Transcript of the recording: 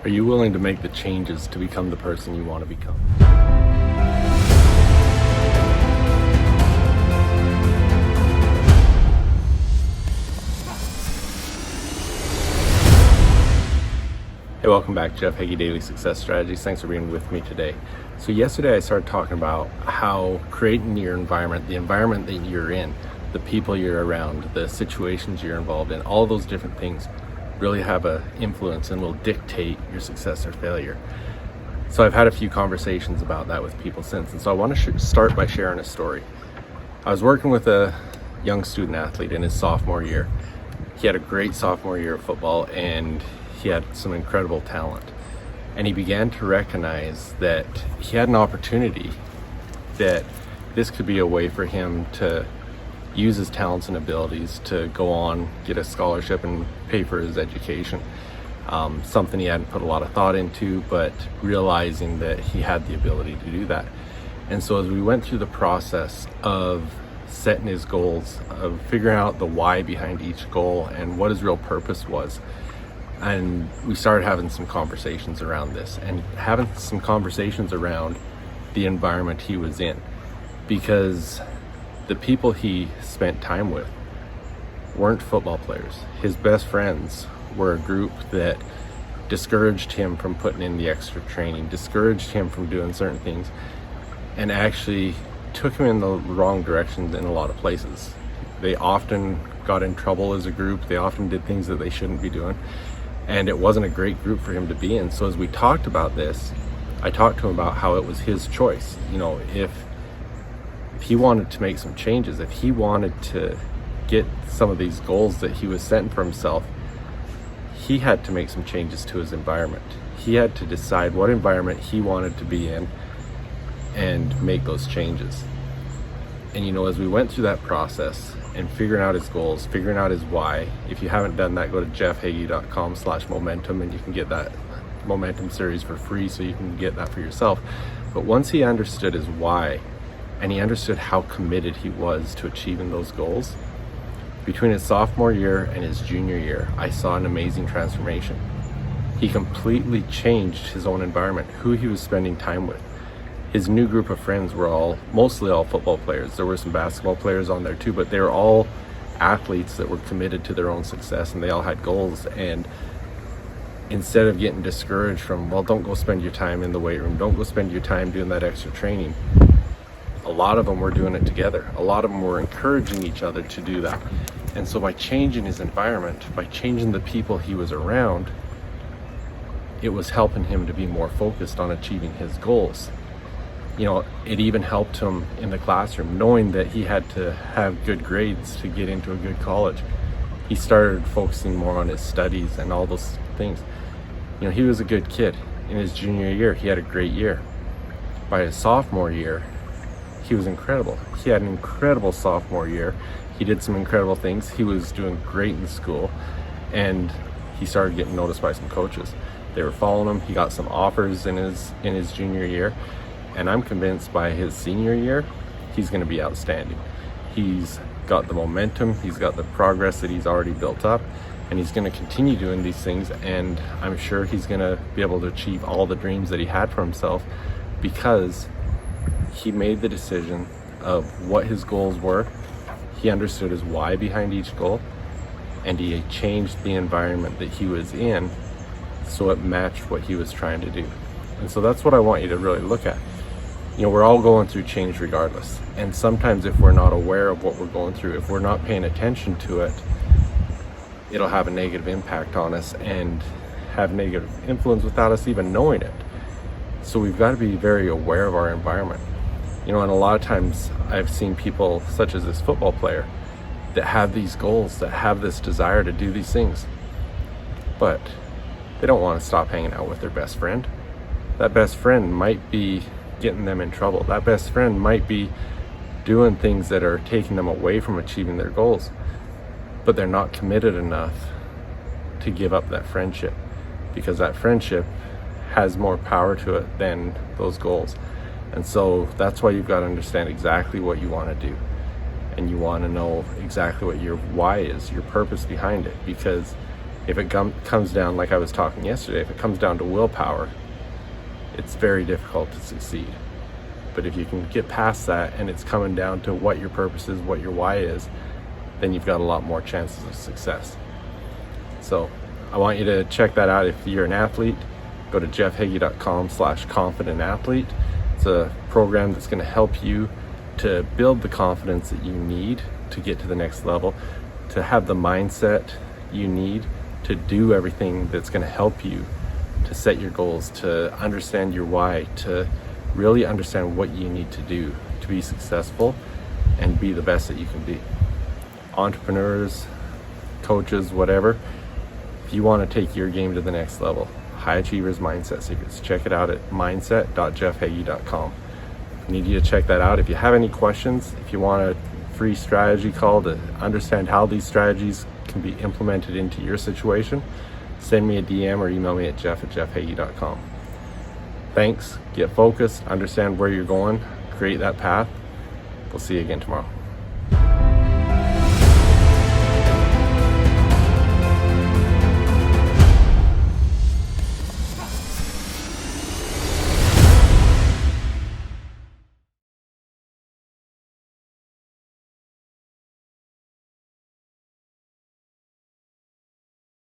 Are you willing to make the changes to become the person you want to become? Hey, welcome back. Jeff Heggie, Daily Success Strategies. Thanks for being with me today. So yesterday I started talking about how creating your environment, the environment that you're in, the people you're around, the situations you're involved in, all those different things really have an influence and will dictate your success or failure. So I've had a few conversations about that with people since, and so I want to start by sharing a story. I was working with a young student athlete in his sophomore year. He had a great sophomore year of football and he had some incredible talent. And he began to recognize that he had an opportunity, that this could be a way for him to use his talents and abilities to go on, get a scholarship and pay for his education. Something he hadn't put a lot of thought into, but realizing that he had the ability to do that. And so as we went through the process of setting his goals, of figuring out the why behind each goal and what his real purpose was, and we started having some conversations around this and having some conversations around the environment he was in, because the people he spent time with weren't football players. His best friends were a group that discouraged him from putting in the extra training, discouraged him from doing certain things, and actually took him in the wrong directions in a lot of places. They often got in trouble as a group. They often did things that they shouldn't be doing. And it wasn't a great group for him to be in. So as we talked about this, I talked to him about how it was his choice. You know, if he wanted to make some changes, if he wanted to get some of these goals that he was setting for himself, he had to make some changes to his environment. He had to decide what environment he wanted to be in and make those changes. And you know, as we went through that process and figuring out his goals, figuring out his why, if you haven't done that, go to jeffhaggie.com/momentum and you can get that momentum series for free, so you can get that for yourself. But once he understood his why and he understood how committed he was to achieving those goals, between his sophomore year and his junior year, I saw an amazing transformation. He completely changed his own environment, who he was spending time with. His new group of friends were mostly all football players. There were some basketball players on there too, but they were all athletes that were committed to their own success, and they all had goals. And instead of getting discouraged from, well, don't go spend your time in the weight room, don't go spend your time doing that extra training, a lot of them were doing it together. A lot of them were encouraging each other to do that. And so by changing his environment, by changing the people he was around, it was helping him to be more focused on achieving his goals. You know, it even helped him in the classroom, knowing that he had to have good grades to get into a good college. He started focusing more on his studies and all those things. You know, he was a good kid. In his junior year, he had a great year. By his sophomore year, he was incredible. He had an incredible sophomore year. He did some incredible things. He was doing great in school, and he started getting noticed by some coaches. They were following him. He got some offers in his junior year. And I'm convinced by his senior year, he's going to be outstanding. He's got the momentum, he's got the progress that he's already built up, and he's going to continue doing these things. And I'm sure he's going to be able to achieve all the dreams that he had for himself, because he made the decision of what his goals were. He understood his why behind each goal, and he changed the environment that he was in so it matched what he was trying to do. And so that's what I want you to really look at. You know, we're all going through change regardless. And sometimes if we're not aware of what we're going through, if we're not paying attention to it, it'll have a negative impact on us and have negative influence without us even knowing it. So we've got to be very aware of our environment. You know, and a lot of times I've seen people such as this football player that have these goals, that have this desire to do these things, but they don't want to stop hanging out with their best friend. That best friend might be getting them in trouble. That best friend might be doing things that are taking them away from achieving their goals, but they're not committed enough to give up that friendship, because that friendship has more power to it than those goals. And so that's why you've got to understand exactly what you want to do, and you want to know exactly what your why is, your purpose behind it, because If it comes down, like I was talking yesterday, if it comes down to willpower, it's very difficult to succeed. But if you can get past that and it's coming down to what your purpose is, what your why is, then you've got a lot more chances of success. So I want you to check that out. If you're an athlete, go to jeffheggie.com/confidentathlete. It's a program that's going to help you to build the confidence that you need to get to the next level, to have the mindset you need to do everything that's going to help you to set your goals, to understand your why, to really understand what you need to do to be successful and be the best that you can be. Entrepreneurs, coaches, whatever, if you want to take your game to the next level, High Achievers Mindset Secrets, check it out at mindset.jeffheggie.com. I need you to check that out. If you have any questions, if you want a free strategy call to understand how these strategies can be implemented into your situation, send me a DM or email me at jeff@jeffheggie.com. Thanks, get focused, understand where you're going, create that path. We'll see you again tomorrow.